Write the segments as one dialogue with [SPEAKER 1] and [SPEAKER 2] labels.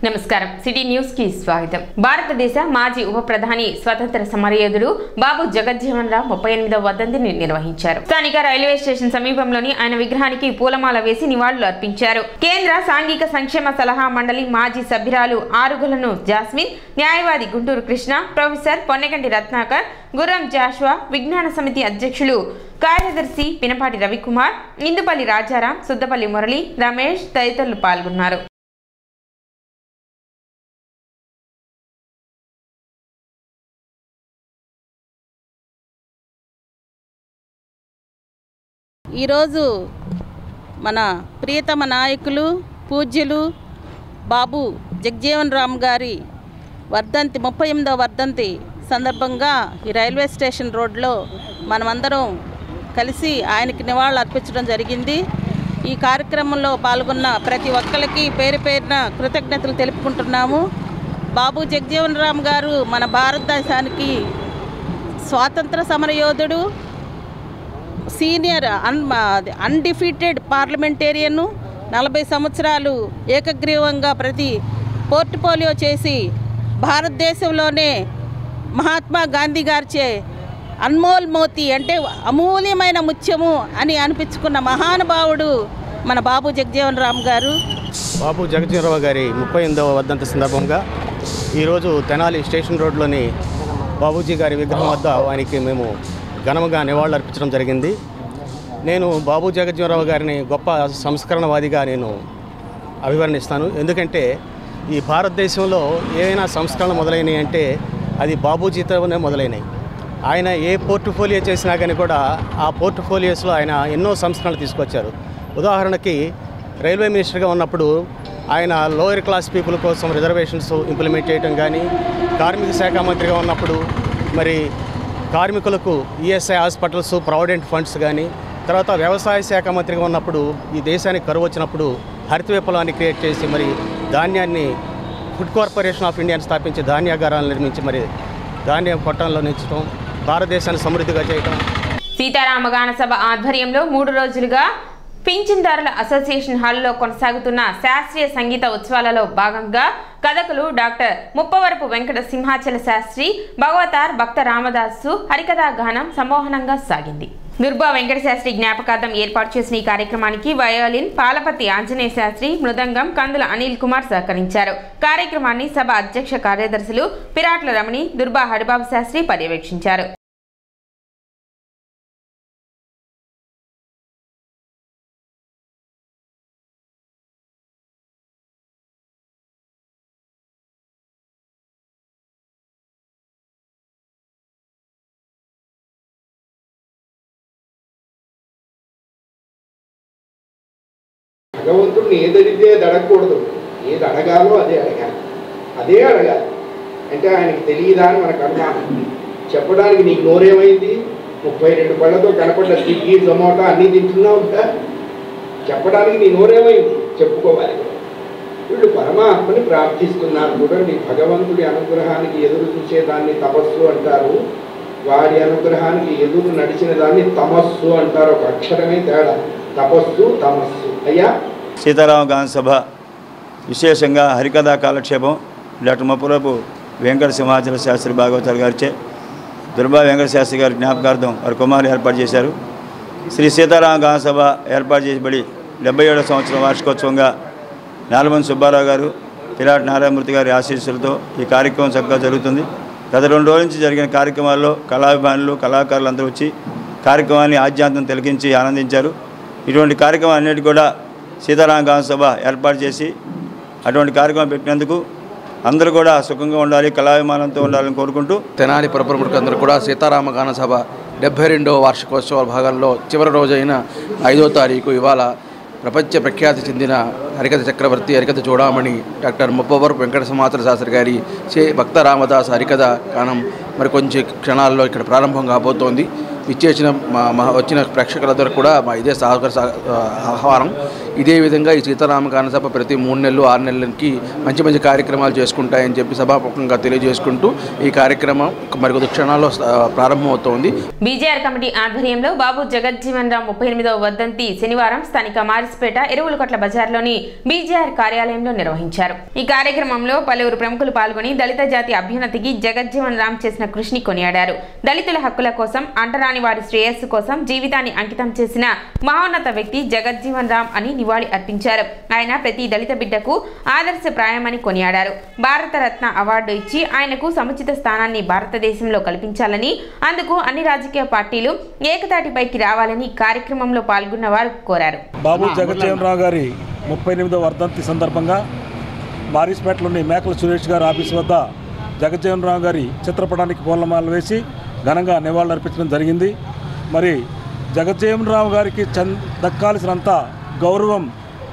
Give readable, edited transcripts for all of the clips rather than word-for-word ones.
[SPEAKER 1] నమస్కారం city news కి స్వాగతం. భారతదేశ మాజీ ఉప ప్రధాని స్వతంత్ర సమరయోధుడు బాబు జగజ్జీవన్ రామ్ 38వ వర్ధంతిని నిర్వహించారు. స్థానిక రైల్వే స్టేషన్ సమీపంలోని ఆయన విగ్రహానికి పూలమాల వేసి నివాళులు అర్పించారు. కేంద్ర సాంఘిక సంక్షేమ సలహా మండలి మాజీ సభ్యురాలు ఆరుగులను జాస్మిన్, న్యాయవాది గుంటూరు కృష్ణ, ప్రొఫెసర్ పొన్నెగంటి రత్నాకర్, గుర్రం జాషువా, విజ్ఞాన సమితి అధ్యక్షులు కార్యదర్శి పినపాటి రవికుమార్, ఇందుపల్లి రాజారాం, సుద్దపల్లి మురళి, రమేష్ తదితరులు పాల్గొన్నారు.
[SPEAKER 2] ఈరోజు మన ప్రియతమ నాయకులు పూజ్యులు బాబు జగజ్జీవన్ రామ్ గారి వర్ధంతి 38వ వర్ధంతి సందర్భంగా ఈ రైల్వే స్టేషన్ రోడ్లో మనమందరం కలిసి ఆయనకి నివాళులు అర్పించడం జరిగింది. ఈ కార్యక్రమంలో పాల్గొన్న ప్రతి ఒక్కరికి పేరు పేరున కృతజ్ఞతలు తెలుపుకుంటున్నాము. బాబు జగజ్జీవన్ రామ్ గారు మన భారతదేశానికి స్వాతంత్ర సమరయోధుడు, సీనియర్ అన్డిఫీటెడ్ పార్లమెంటేరియను, 40 సంవత్సరాలు ఏకగ్రీవంగా ప్రతి పోర్ట్ఫోలియో చేసి భారతదేశంలోనే మహాత్మా గాంధీ గారిచే అన్మోల్ మోతి అంటే అమూల్యమైన ముత్యము అని అనిపించుకున్న మహానుభావుడు మన బాబు జగజ్జీవన్ రామ్ గారు.
[SPEAKER 3] బాబు జగజ్జీవన్ రామ్ గారి 38వ వర్ధంతి సందర్భంగా ఈరోజు తెనాలి స్టేషన్ రోడ్లోని బాబూజీ గారి విగ్రహం వద్ద ఆయనకి మేము ఘనంగా నివాళులు అర్పించడం జరిగింది. నేను బాబు జగజ్జీవన్ రామ్ గారిని గొప్ప సంస్కరణవాదిగా నేను అభివర్ణిస్తాను. ఎందుకంటే ఈ భారతదేశంలో ఏవైనా సంస్కరణలు మొదలైనవి అంటే అది బాబూజీతోనే మొదలైనవి. ఆయన ఏ పోర్ట్ఫోలియో చేసినా కానీ కూడా ఆ పోర్ట్ఫోలియోస్లో ఆయన ఎన్నో సంస్కరణలు తీసుకొచ్చారు. ఉదాహరణకి రైల్వే మినిస్టర్గా ఉన్నప్పుడు ఆయన లోయర్ క్లాస్ పీపుల్ కోసం రిజర్వేషన్స్ ఇంప్లిమెంట్ చేయడం కానీ, కార్మిక శాఖ మంత్రిగా ఉన్నప్పుడు మరి కార్మికులకు ఈఎస్ఐ హాస్పిటల్స్, ప్రావిడెంట్ ఫండ్స్ కానీ, తర్వాత వ్యవసాయ శాఖ మంత్రిగా ఉన్నప్పుడు ఈ దేశానికి కరువు వచ్చినప్పుడు హరిత విప్లవాన్ని క్రియేట్ చేసి మరి ధాన్యాన్ని ఫుడ్ కార్పొరేషన్ ఆఫ్ ఇండియాని స్థాపించి ధాన్యాగారాలను నిర్మించి మరి ధాన్యం కొట్టంలో నించడం, భారతదేశాన్ని సమృద్ధిగా చేయడం.
[SPEAKER 1] సీతారామ గాన సభ ఆధ్వర్యంలో 3 రోజులుగా పింఛన్దారుల అసోసియేషన్ హాల్లో కొనసాగుతున్న శాస్త్రీయ సంగీత ఉత్సవాలలో భాగంగా కథకులు డాక్టర్ ముప్పవరపు వెంకట సింహాచల శాస్త్రి, భగవతార్ భక్త రామదాసు హరికథా గానం సమ్మోహనంగా సాగింది. దుర్బా వెంకట శాస్త్రి జ్ఞాపకార్థం ఏర్పాటు చేసిన ఈ కార్యక్రమానికి వయోలిన్ పాలపతి ఆంజనేయ శాస్త్రి, మృదంగం కందుల అనిల్ కుమార్ సహకరించారు. కార్యక్రమాన్ని సభ అధ్యక్ష కార్యదర్శులు పిరాట్ల రమణి, దుర్బా హరిబాబు శాస్త్రి పర్యవేక్షించారు.
[SPEAKER 4] భగవంతుడిని ఏదడిగితే అది అడగకూడదు, ఏది అడగాలో అదే అడగాలి. అంటే ఆయనకి తెలియదా అని మనకు అనుమానం. చెప్పడానికి నీకు నోరేమైంది, 32 పళ్ళతో కనపడ్డ స్విగ్గీ జొమాటో అన్నీ తింటున్నావు కదా, చెప్పడానికి నీ నోరేమైంది చెప్పుకోవాలి. వీళ్ళు పరమాత్మని ప్రార్థిస్తున్నారు చూడండి. భగవంతుడి అనుగ్రహానికి ఎదురు చూసేదాన్ని తపస్సు అంటారు, వాడి అనుగ్రహానికి ఎదురు నడిచిన దాన్ని తమస్సు అంటారు. ఒక అక్షరమే తేడా, తపస్సు తమస్సు. అయ్యా
[SPEAKER 5] సీతారామ గాన సభ విశేషంగా హరికథా కాలక్షేపం డాక్టర్ ముప్పవరపు వెంకట సింహాచల శాస్త్రి భాగవతారు గారిచే దుర్బా వెంకట శాస్త్రి గారి జ్ఞాపకార్థం వారి కుమారులు ఏర్పాటు చేశారు. శ్రీ సీతారామ గాన సభ ఏర్పాటు చేయబడి 77వ సంవత్సరం వార్షికోత్సవంగా నాలమంది సుబ్బారావు గారు, పిరాట్ నారాయణమూర్తి గారి ఆశీస్సులతో ఈ కార్యక్రమం చక్కగా జరుగుతుంది. గత 2 రోజుల నుంచి జరిగిన కార్యక్రమాల్లో కళాభిమానులు, కళాకారులు అందరూ వచ్చి కార్యక్రమాన్ని ఆద్యాంతం తిలకించి ఆనందించారు. ఇటువంటి కార్యక్రమం అన్నిటి కూడా సీతారామ గాన సభ ఏర్పాటు చేసి అటువంటి కార్యక్రమం పెట్టినందుకు అందరూ కూడా సుఖంగా ఉండాలి, కళాభిమానంతో ఉండాలని కోరుకుంటూ
[SPEAKER 6] తెనాలి పురప్రముఖులందరూ కూడా సీతారామ గాన సభ 72వ వార్షికోత్సవాల భాగంలో చివరి రోజైన 5వ తారీఖు ఇవాళ ప్రపంచ ప్రఖ్యాతి చెందిన హరికథ చక్రవర్తి, హరికథ చూడామణి డాక్టర్ ముప్పవరపు వెంకట సింహాచల శాస్త్రి గారి భక్త రామదాస్ హరికథ గానం మరి కొంచెం క్షణాల్లో ఇక్కడ ప్రారంభం కాబోతోంది. ఇచ్చేసిన వచ్చిన ప్రేక్షకులందరూ కూడా మా ఇదే ఆహ్వానం. ఇదే విధంగా ఈ సీతారామ గాన సభ ప్రతి 3 నెలలు 6 నెలలకి మంచి మంచి కార్యక్రమాలు చేసుకుంటాయని చెప్పి సభాముఖంగా తెలియజేసుకుంటూ ఈ కార్యక్రమం మరికొద్ది క్షణాల్లో ప్రారంభమవుతోంది.
[SPEAKER 1] బీజేఆర్ కమిటీ ఆధ్వర్యంలో బాబు జగజ్జీవన్ రామ్ 38వ వర్ధంతి శనివారం స్థానిక మారిస్పేట ఎరువులకొట్ల బజార్లోని బీజేఆర్ కార్యాలయంలో నిర్వహించారు. ఈ కార్యక్రమంలో పలువురు ప్రముఖులు పాల్గొని దళిత జాతి అభ్యున్నతికి జగజ్జీవన్ రామ్ చేసిన కృషిని కొనియాడారు. దళితుల హక్కుల కోసం, అంటరాని వారి శ్రేయస్సు కోసం జీవితాన్ని అంకితం చేసిన మహోన్నత వ్యక్తి జగజ్జీవన్ రామ్ అని నివాళి అర్పించారు. ఆయన ప్రతి దళిత బిడ్డకు ఆదర్శప్రాయమని కొనియాడారు. భారతరత్న అవార్డు ఇచ్చి ఆయనకు సముచిత స్థానాన్ని భారతదేశంలో కల్పించాలని, అందుకు అన్ని రాజకీయ పార్టీలు ఏకతాటిపైకి రావాలని కార్యక్రమంలో పాల్గొన్న వారు కోరారు.
[SPEAKER 7] బాబు జగజ్జీవన్ రామ్ గారి 38వ వర్ధంతి సందర్భంగా మారిస్పేటలోని మేకల సురేష్ గారి ఆఫీసు వద్ద జగజ్జీవన్ రామ్ గారి చిత్రపటానికి పూలమాలలు వేసి ఘనంగా నివాళులర్పించడం జరిగింది. మరి జగజ్జీవన్ రామ్ గారికి దక్కాల్సినంత గౌరవం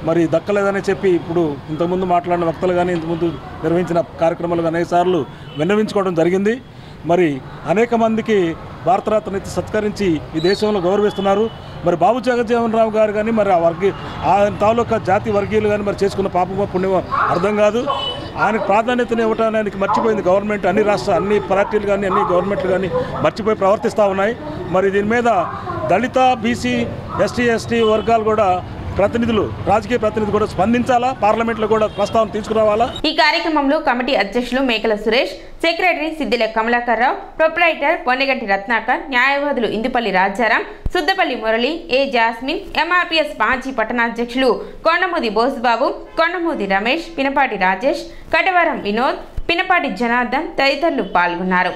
[SPEAKER 7] మరి దక్కలేదని చెప్పి ఇప్పుడు ఇంతకుముందు మాట్లాడిన వక్తలు కానీ ఇంతకుముందు నిర్వహించిన కార్యక్రమాలు అనేక సార్లు విన్నవించుకోవడం జరిగింది. మరి అనేక మందికి భారతరత్న సత్కరించి ఈ దేశంలో గౌరవిస్తున్నారు. మరి బాబు జగజ్జీవన్ రామ్ గారు కానీ మరి ఆ తాలూకా జాతి వర్గీయులు కానీ మరి చేసుకున్న పాపమో పుణ్యమో అర్థం కాదు. ఆయనకు ప్రాధాన్యతను ఇవ్వడానికి మర్చిపోయింది గవర్నమెంట్. అన్ని పార్టీలు కానీ అన్ని గవర్నమెంట్లు కానీ మర్చిపోయి ప్రవర్తిస్తూ ఉన్నాయి. మరి దీని మీద దళిత, బీసీ, ఎస్టీ వర్గాలు కూడా రాజకీయ ప్రతినిధులు కూడా స్పందించాలా, పార్లమెంట్లో కూడా ప్రస్తావన తీసుకురావాలా.
[SPEAKER 1] ఈ కార్యక్రమంలో కమిటీ అధ్యక్షులు మేకల సురేష్, సెక్రటరీ సిద్దిల కమలాకర్ రావు, ప్రొప్రైటర్ పొన్నగంటి రత్నాకర్, న్యాయవాదులు ఇందుపల్లి రాజారాం, సుద్దపల్లి మురళి, ఏ జాస్మిన్, ఎంఆర్పీఎస్ మాజీ పట్టణాధ్యక్షులు కొండమూది బోసుబాబు, కొండమూది రమేష్, పినపాటి రాజేష్, కటవరం వినోద్, పినపాటి జనార్దన్ తదితరులు పాల్గొన్నారు.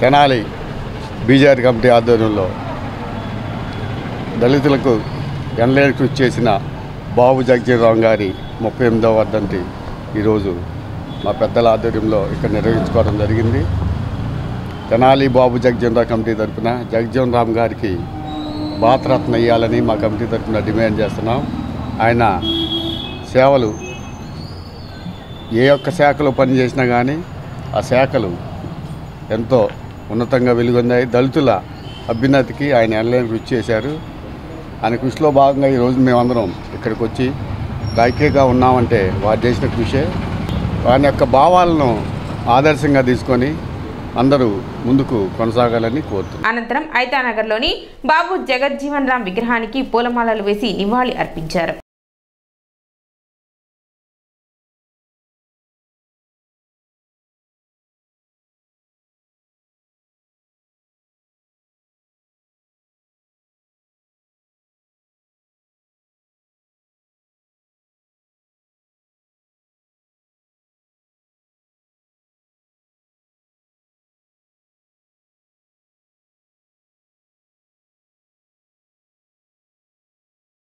[SPEAKER 8] తెనాలి బీజేఆర్ కమిటీ ఆధ్వర్యంలో దళితులకు ఎనలేని కృషి చేసిన బాబు జగజ్జీవన్ రామ్ గారి 38వ వర్ధంతి ఈరోజు మా పెద్దల ఆధ్వర్యంలో ఇక్కడ నిర్వహించుకోవడం జరిగింది. తెనాలి బాబు జగజ్జీవన్ రామ్ కమిటీ తరఫున జగజ్జీవన్ రామ్ గారికి భారతరత్న ఇవ్వాలని మా కమిటీ తరఫున డిమాండ్ చేస్తున్నాం. ఆయన సేవలు ఏ ఒక్క శాఖలో పనిచేసినా కానీ ఆ శాఖలు ఎంతో ఉన్నతంగా వెలుగొందాయి. దళితుల అభ్యున్నతికి ఆయన ఎనలేని కృషి చేశారు. ఆయన కృషిలో భాగంగా ఈరోజు మేమందరం ఇక్కడికి వచ్చి రాజకీయంగా ఉన్నామంటే వారు చేసిన కృషే. వారి యొక్క భావాలను ఆదర్శంగా తీసుకొని అందరూ ముందుకు కొనసాగాలని కోరుతున్నారు.
[SPEAKER 1] అనంతరం ఐతానగర్లోని బాబు జగజ్జీవన్ రామ్ విగ్రహానికి పూలమాలలు వేసి నివాళి అర్పించారు.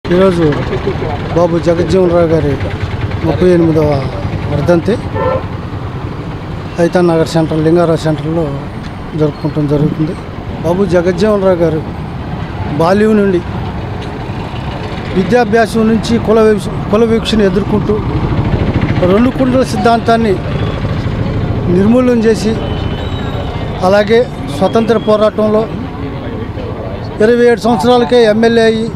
[SPEAKER 9] ఈరోజు బాబు జగజ్జీవన్ రామ్ గారి 38వ వర్ధంతి ఐతానగర్ సెంటర్ లింగారావు సెంటర్లో జరుపుకోవడం జరుగుతుంది. బాబు జగజ్జీవన్ రామ్ గారు బాల్యం నుండి విద్యాభ్యాసం నుంచి కుల వీక్షను ఎదుర్కొంటూ 2 కుండల సిద్ధాంతాన్ని నిర్మూలన చేసి అలాగే స్వతంత్ర పోరాటంలో 27 సంవత్సరాలకే ఎమ్మెల్యే అయ్యి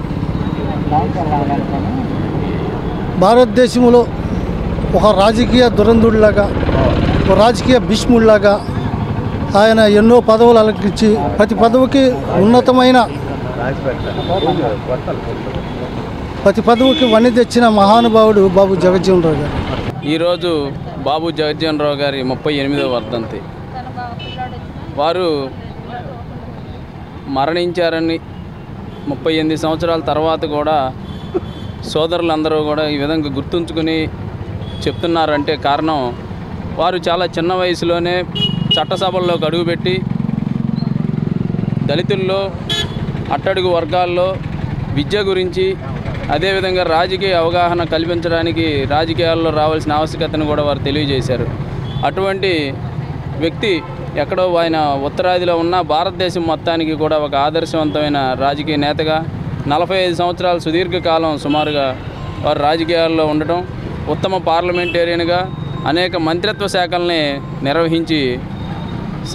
[SPEAKER 9] భారతదేశంలో ఒక రాజకీయ దురంధుడిలాగా, ఒక రాజకీయ భీష్ముడిలాగా ఆయన ఎన్నో పదవులు అలంకరించి ప్రతి పదవికి ఉన్నతమైన వన్నె తెచ్చిన మహానుభావుడు బాబు జగజ్జీవన్ రామ్ గారు.
[SPEAKER 10] ఈరోజు బాబు జగజ్జీవన్ రామ్ గారి 38వ వర్ధంతి. వారు మరణించారని 38 సంవత్సరాల తర్వాత కూడా సోదరులందరూ కూడా ఈ విధంగా గుర్తుంచుకుని చెప్తున్నారంటే కారణం వారు చాలా చిన్న వయసులోనే చట్టసభల్లోకి అడుగుపెట్టి దళితుల్లో, అట్టడుగు వర్గాల్లో విద్య గురించి అదేవిధంగా రాజకీయ అవగాహన కల్పించడానికి రాజకీయాల్లో రావాల్సిన ఆవశ్యకతను కూడా వారు తెలియజేశారు. అటువంటి వ్యక్తి ఎక్కడో ఆయన ఉత్తరాదిలో ఉన్న భారతదేశం మొత్తానికి కూడా ఒక ఆదర్శవంతమైన రాజకీయ నేతగా 45 సంవత్సరాల సుదీర్ఘకాలం సుమారుగా వారు రాజకీయాల్లో ఉండటం, ఉత్తమ పార్లమెంటేరియన్గా అనేక మంత్రిత్వ శాఖల్ని నిర్వహించి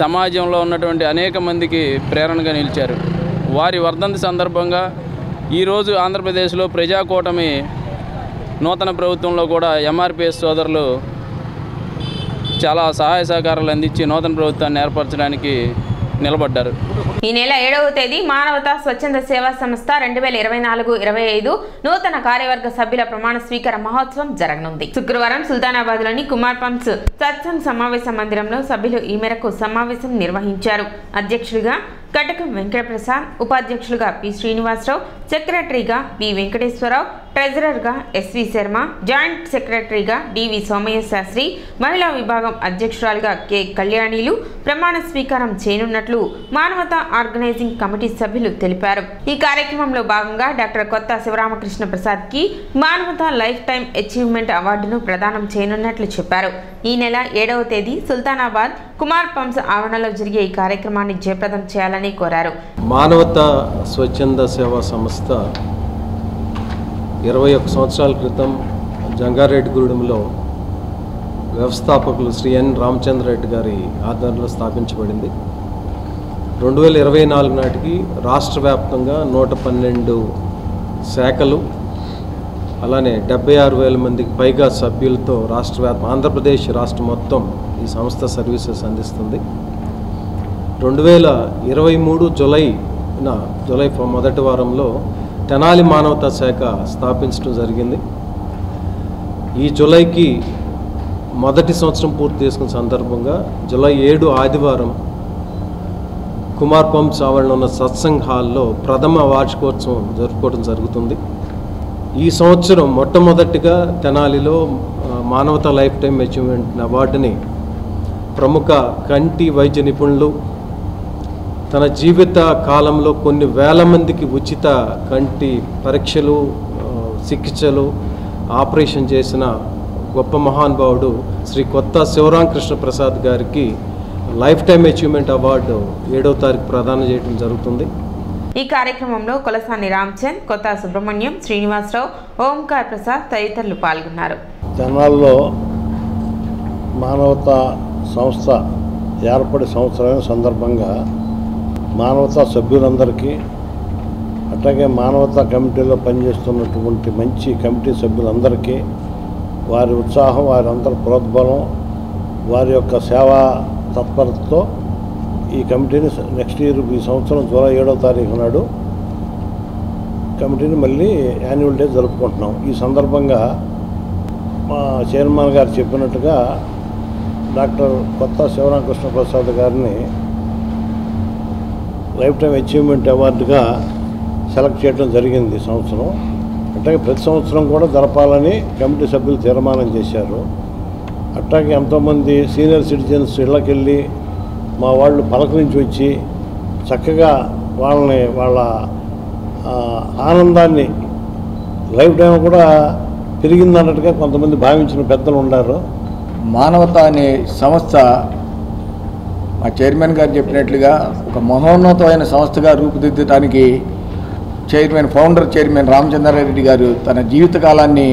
[SPEAKER 10] సమాజంలో ఉన్నటువంటి అనేక మందికి ప్రేరణగా నిలిచారు. వారి వర్ధంతి సందర్భంగా ఈరోజు ఆంధ్రప్రదేశ్లో ప్రజాకూటమి నూతన ప్రభుత్వంలో కూడా ఎంఆర్పిఎస్ సోదరులు చాలా సహాయ సహకారాలు అందించి నూతన ప్రభుత్వాన్ని ఏర్పరచడానికి నిలబడ్డారు.
[SPEAKER 1] ఈ నెల 7వ తేదీ మానవతా స్వచ్ఛంద సేవా సంస్థ 2024-25 నూతన కార్యవర్గ సభ్యుల ప్రమాణ స్వీకార మహోత్సవం జరగనుంది. శుక్రవారం సుల్తానాబాద్లోని కుమార్ పంప్స్ సత్సంగ్ సమావేశ మందిరంలో సభ్యులు ఈ మేరకు సమావేశం నిర్వహించారు. అధ్యక్షులుగా కటకం వెంకటప్రసాద్, ఉపాధ్యక్షులుగా పి శ్రీనివాసరావు, సెక్రటరీగా పి వెంకటేశ్వరరావు, ట్రెజరర్గా ఎస్వి శర్మ, జాయింట్ సెక్రటరీగా డివి సోమయ్య శాస్త్రి, మహిళా విభాగం అధ్యక్షురాలుగా కె కళ్యాణిలు ప్రమాణ స్వీకారం చేయనున్నట్లు మానవతా ఆర్గనైజింగ్ కమిటీ సభ్యులు తెలిపారు. ఈ కార్యక్రమంలో భాగంగా డాక్టర్ కొత్త శివరామకృష్ణ ప్రసాద్ కి మానవతా లైఫ్ టైం అచీవ్మెంట్ అవార్డును ప్రదానం చేయనున్నట్లు చెప్పారు. ఈ నెల 7వ తేదీ సుల్తానాబాద్ కుమార్ పంప్స్ ఆవరణలో జరిగే ఈ కార్యక్రమాన్ని జయప్రదం చేయాలని కోరారు.
[SPEAKER 11] మానవతా స్వచ్ఛంద సేవా సంస్థ 21 సంవత్సరాల క్రితం జంగారెడ్డిగూడెంలో వ్యవస్థాపకులు శ్రీ ఎన్ రామచంద్రరెడ్డి గారి ఆధ్వర్యంలో స్థాపించబడింది. 2024 నాటికి రాష్ట్ర వ్యాప్తంగా 112 శాఖలు, అలానే 76,000 మందికి పైగా సభ్యులతో ఆంధ్రప్రదేశ్ రాష్ట్రం మొత్తం ఈ సంస్థ సర్వీసెస్ అందిస్తుంది. 2023 జూలై మొదటి వారంలో తెనాలి మానవతా శాఖ స్థాపించడం జరిగింది. ఈ జూలైకి మొదటి సంవత్సరం పూర్తి చేసుకున్న సందర్భంగా జూలై 7 ఆదివారం కుమార్ పంప్స్ ఆవరణలో ఉన్న సత్సంగ్ హాల్లో ప్రథమ వార్షికోత్సవం జరుపుకోవడం జరుగుతుంది. ఈ సంవత్సరం మొట్టమొదటిగా తెనాలిలో మానవతా లైఫ్ టైం అచీవ్మెంట్ అవార్డుని ప్రముఖ కంటి వైద్య నిపుణులు తన జీవిత కాలంలో కొన్ని వేల మందికి ఉచిత కంటి పరీక్షలు, చికిత్సలు, ఆపరేషన్ చేసిన గొప్ప మహానుభావుడు శ్రీ కొత్త శివరామకృష్ణ ప్రసాద్ గారికి లైఫ్ టైం అచీవ్మెంట్ అవార్డు 7వ తారీఖు ప్రదానం చేయడం జరుగుతుంది.
[SPEAKER 1] ఈ కార్యక్రమంలో కొలసాని రామచంద్, కొత్త సుబ్రహ్మణ్యం, శ్రీనివాసరావు, ఓంకార్ ప్రసాద్ తదితరులు పాల్గొన్నారు.
[SPEAKER 12] తెనాలిలో మానవతా సంస్థ ఏర్పడి సంవత్సరమైన సందర్భంగా మానవతా సభ్యులందరికీ, అట్లాగే మానవతా కమిటీలో పనిచేస్తున్నటువంటి మంచి కమిటీ సభ్యులందరికీ వారి ఉత్సాహం, వారి అందరి ప్రోద్బలం, వారి యొక్క సేవా తత్పరతతో ఈ కమిటీని నెక్స్ట్ ఇయర్ ఈ సంవత్సరం జూలై 7వ తారీఖు నాడు కమిటీని మళ్ళీ యాన్యువల్ డే జరుపుకుంటున్నాం. ఈ సందర్భంగా మా చైర్మన్ గారు చెప్పినట్టుగా డాక్టర్ కొత్త శివరామకృష్ణ ప్రసాద్ గారిని లైఫ్ టైం అచీవ్మెంట్ అవార్డుగా సెలెక్ట్ చేయడం జరిగింది ఈ సంవత్సరం. అట్లాగే ప్రతి సంవత్సరం కూడా జరపాలని కమిటీ సభ్యులు తీర్మానం చేశారు. అట్లాగే ఎంతోమంది సీనియర్ సిటిజన్స్ ఇళ్ళకెళ్ళి మా వాళ్ళు పలకరించి వచ్చి చక్కగా వాళ్ళ ఆనందాన్ని లైఫ్ టైం కూడా పెరిగిందన్నట్టుగా కొంతమంది భావించిన పెద్దలు ఉన్నారు.
[SPEAKER 13] మానవతా అనే సంస్థ మా చైర్మన్ గారు చెప్పినట్లుగా ఒక మహోన్నతమైన సంస్థగా రూపుదిద్దడానికి ఫౌండర్ చైర్మన్ రామచంద్రారెడ్డి గారు తన జీవితకాలాన్ని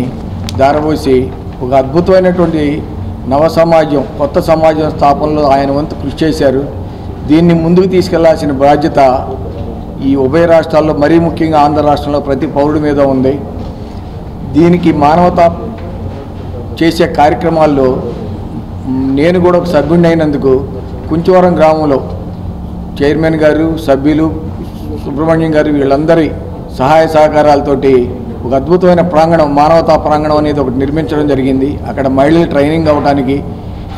[SPEAKER 13] దారబోసి ఒక అద్భుతమైనటువంటి నవ సమాజం, కొత్త సమాజం స్థాపనలో ఆయన వంతు కృషి చేశారు. దీన్ని ముందుకు తీసుకెళ్లాల్సిన బాధ్యత ఈ ఉభయ రాష్ట్రాల్లో, మరీ ముఖ్యంగా ఆంధ్ర రాష్ట్రంలో ప్రతి పౌరుడి మీద ఉంది. దీనికి మానవతా చేసే కార్యక్రమాల్లో నేను కూడా ఒక సభ్యుడిని అయినందుకు కుంచవరం గ్రామంలో చైర్మన్ గారు, సభ్యులు, సుబ్రహ్మణ్యం గారు వీళ్ళందరి సహాయ సహకారాలతోటి ఒక అద్భుతమైన ప్రాంగణం, మానవతా ప్రాంగణం అనేది ఒకటి నిర్మించడం జరిగింది. అక్కడ మహిళలు ట్రైనింగ్ అవ్వడానికి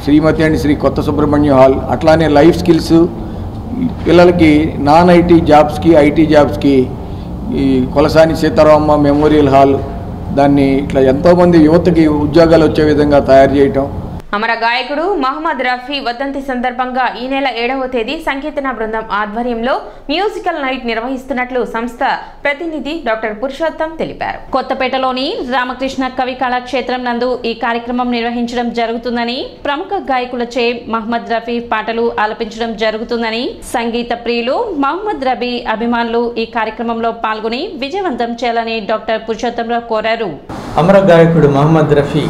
[SPEAKER 13] శ్రీమతి అండ్ శ్రీ కొత్త సుబ్రహ్మణ్యం హాల్, అట్లానే లైఫ్ స్కిల్స్ పిల్లలకి నాన్ ఐటీ జాబ్స్కి, ఐటీ జాబ్స్కి ఈ కొలసాని సీతారామమ్మ మెమోరియల్ హాల్, దాన్ని ఇట్లా ఎంతోమంది యువతకి ఉద్యోగాలు వచ్చే విధంగా తయారు చేయటం.
[SPEAKER 1] అమర గాయకుడు మహమ్మద్ రఫీ వర్ధంతి సందర్భంగా ఈ నెల 7వ తేదీ సంకీర్తన బృందం ఆధ్వర్యంలో మ్యూజికల్ నైట్ నిర్వహిస్తున్నట్లు సంస్థ ప్రతినిధి డాక్టర్ పురుషోత్తం తెలిపారు.
[SPEAKER 14] కొత్తపేటలోని రామకృష్ణ కవి కళాక్షేత్రం నందు ఈ కార్యక్రమం నిర్వహించడం జరుగుతుందని, ప్రముఖ గాయకులచే మహమ్మద్ రఫీ పాటలు ఆలపించడం జరుగుతుందని సంగీత ప్రియులు, మహమ్మద్ రఫీ అభిమానులు ఈ కార్యక్రమంలో పాల్గొని విజయవంతం చేయాలని డాక్టర్ పురుషోత్తంరావు కోరారు.
[SPEAKER 15] అమర గాయకుడు మహమ్మద్ రఫీ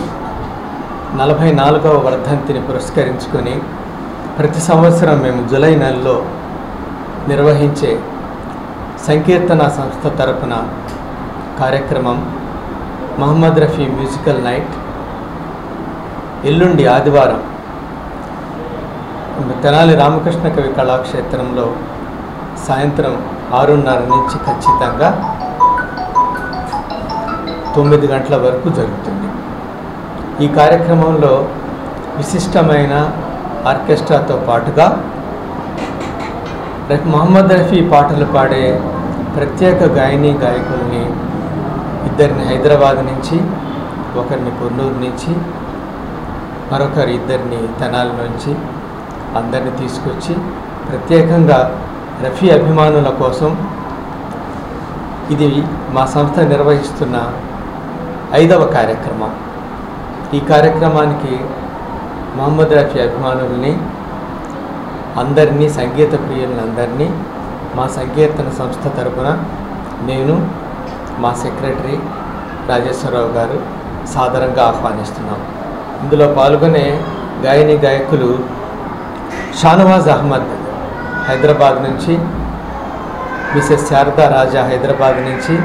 [SPEAKER 15] 44వ వర్ధంతిని పురస్కరించుకొని ప్రతి సంవత్సరం మేము జూలై నెలలో నిర్వహించే సంకీర్తన సంస్థ తరపున కార్యక్రమం మహమ్మద్ రఫీ మ్యూజికల్ నైట్ ఎల్లుండి ఆదివారం తెనాలి రామకృష్ణ కవి కళాక్షేత్రంలో సాయంత్రం 6:30 నుంచి ఖచ్చితంగా 9 గంటల వరకు జరుగుతుంది. ఈ కార్యక్రమంలో విశిష్టమైన ఆర్కెస్ట్రాతో పాటుగా మహమ్మద్ రఫీ పాటలు పాడే ప్రత్యేక గాయకుల్ని ఇద్దరిని హైదరాబాద్ నుంచి, ఒకరిని కొన్నూరు నుంచి, మరొకరు ఇద్దరిని తెనాలి నుంచి అందరిని తీసుకొచ్చి ప్రత్యేకంగా రఫీ అభిమానుల కోసం ఇది మా సంస్థ నిర్వహిస్తున్న 5వ కార్యక్రమం. ఈ కార్యక్రమానికి మహమ్మద్ రఫీ అభిమానుల్ని అందరినీ, సంగీత ప్రియులందరినీ మా సంకీర్తన సంస్థ తరపున నేను, మా సెక్రటరీ రాజేశ్వరరావు గారు సాదరంగా ఆహ్వానిస్తున్నాం. ఇందులో పాల్గొనే గాయకులు షానవాజ్ అహ్మద్ హైదరాబాద్ నుంచి, మిసెస్ శారదా రాజా హైదరాబాద్ నుంచి,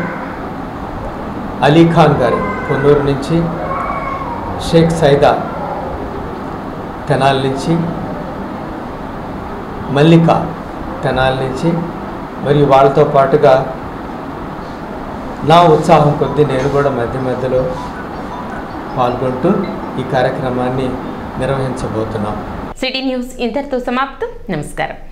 [SPEAKER 15] అలీఖాన్ గారు కొన్నూరు నుంచి, షేక్ సైదా తెనాలి నుంచి, మల్లిక తెనాలి నుంచి, మరియు వాళ్ళతో పాటుగా నా ఉత్సాహం కొద్దీ నేను కూడా మధ్యలో పాల్గొంటూ ఈ కార్యక్రమాన్ని నిర్వహించబోతున్నాం.
[SPEAKER 1] సిటీ న్యూస్ ఇంతటితో సమాప్తం. నమస్కారం.